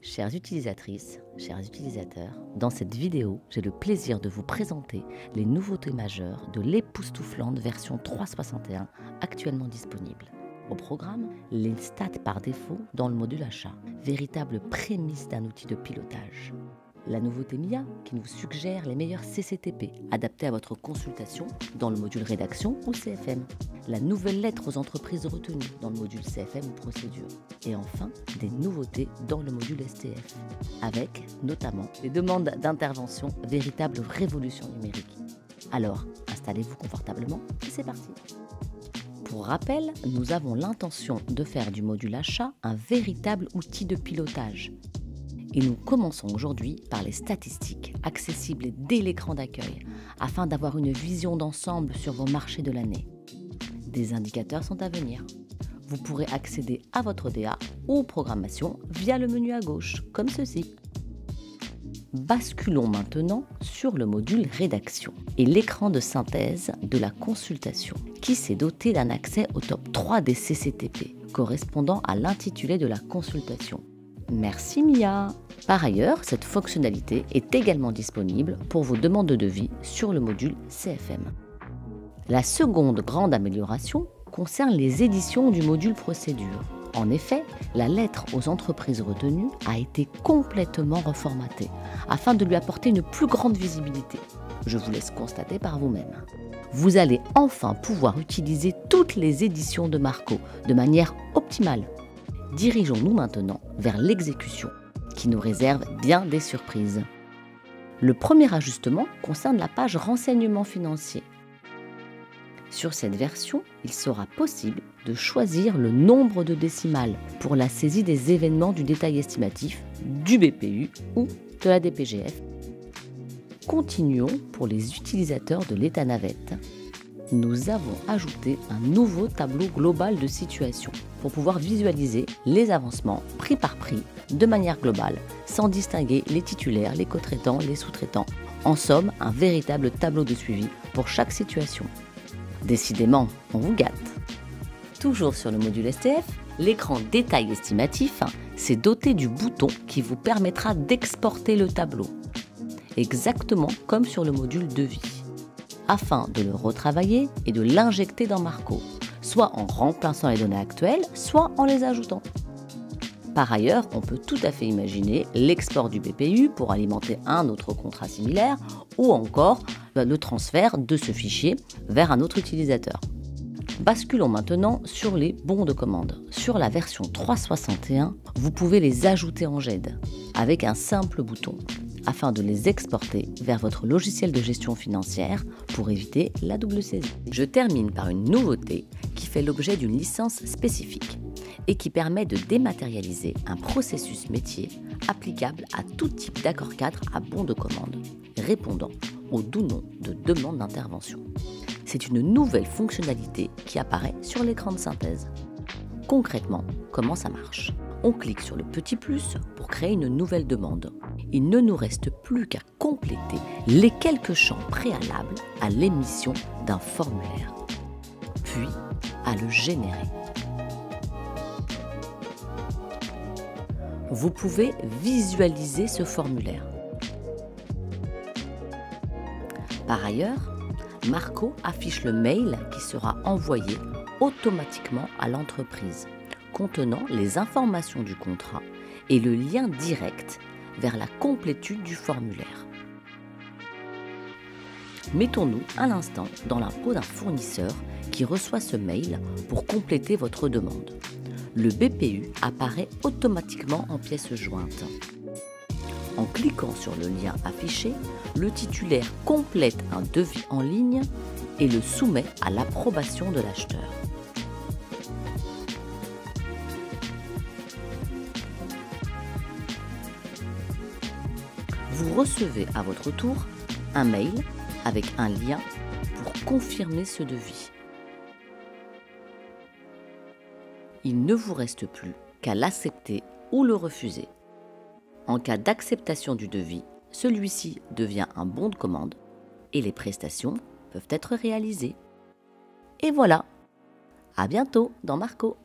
Chères utilisatrices, chers utilisateurs, dans cette vidéo, j'ai le plaisir de vous présenter les nouveautés majeures de l'époustouflante version 361 actuellement disponible. Au programme, les stats par défaut dans le module achat, véritable prémisse d'un outil de pilotage. La nouveauté MIA qui nous suggère les meilleurs CCTP adaptés à votre consultation dans le module rédaction ou CFM. La nouvelle lettre aux entreprises retenues dans le module CFM ou procédure. Et enfin, des nouveautés dans le module STF, avec notamment des demandes d'intervention, véritable révolution numérique. Alors, installez-vous confortablement et c'est parti. Pour rappel, nous avons l'intention de faire du module achat un véritable outil de pilotage. Et nous commençons aujourd'hui par les statistiques, accessibles dès l'écran d'accueil, afin d'avoir une vision d'ensemble sur vos marchés de l'année. Des indicateurs sont à venir. Vous pourrez accéder à votre DA ou aux programmations via le menu à gauche, comme ceci. Basculons maintenant sur le module rédaction et l'écran de synthèse de la consultation, qui s'est doté d'un accès au top 3 des CCTP, correspondant à l'intitulé de la consultation. Merci Mia. Par ailleurs, cette fonctionnalité est également disponible pour vos demandes de devis sur le module CFM. La seconde grande amélioration concerne les éditions du module procédure. En effet, la lettre aux entreprises retenues a été complètement reformatée afin de lui apporter une plus grande visibilité. Je vous laisse constater par vous-même. Vous allez enfin pouvoir utiliser toutes les éditions de Marco de manière optimale. Dirigeons-nous maintenant vers l'exécution, qui nous réserve bien des surprises. Le premier ajustement concerne la page renseignements financiers. Sur cette version, il sera possible de choisir le nombre de décimales pour la saisie des événements du détail estimatif, du BPU ou de la DPGF. Continuons pour les utilisateurs de l'état navette. Nous avons ajouté un nouveau tableau global de situation pour pouvoir visualiser les avancements prix par prix de manière globale, sans distinguer les titulaires, les co-traitants, les sous-traitants. En somme, un véritable tableau de suivi pour chaque situation. Décidément, on vous gâte. Toujours sur le module STF, l'écran détail estimatif s'est doté du bouton qui vous permettra d'exporter le tableau, exactement comme sur le module devis, afin de le retravailler et de l'injecter dans Marco, soit en remplaçant les données actuelles, soit en les ajoutant. Par ailleurs, on peut tout à fait imaginer l'export du BPU pour alimenter un autre contrat similaire ou encore le transfert de ce fichier vers un autre utilisateur. Basculons maintenant sur les bons de commande. Sur la version 361, vous pouvez les ajouter en GED avec un simple bouton afin de les exporter vers votre logiciel de gestion financière pour éviter la double saisie. Je termine par une nouveauté qui fait l'objet d'une licence spécifique et qui permet de dématérialiser un processus métier applicable à tout type d'accord cadre à bon de commande, répondant au doux nom de demande d'intervention. C'est une nouvelle fonctionnalité qui apparaît sur l'écran de synthèse. Concrètement, comment ça marche ? On clique sur le petit plus pour créer une nouvelle demande. Il ne nous reste plus qu'à compléter les quelques champs préalables à l'émission d'un formulaire, puis à le générer. Vous pouvez visualiser ce formulaire. Par ailleurs, Marco affiche le mail qui sera envoyé automatiquement à l'entreprise, contenant les informations du contrat et le lien direct vers la complétude du formulaire. Mettons-nous à l'instant dans la peau d'un fournisseur qui reçoit ce mail pour compléter votre demande. Le BPU apparaît automatiquement en pièce jointe. En cliquant sur le lien affiché, le titulaire complète un devis en ligne et le soumet à l'approbation de l'acheteur. Vous recevez à votre tour un mail avec un lien pour confirmer ce devis. Il ne vous reste plus qu'à l'accepter ou le refuser. En cas d'acceptation du devis, celui-ci devient un bon de commande et les prestations peuvent être réalisées. Et voilà, à bientôt dans Marco.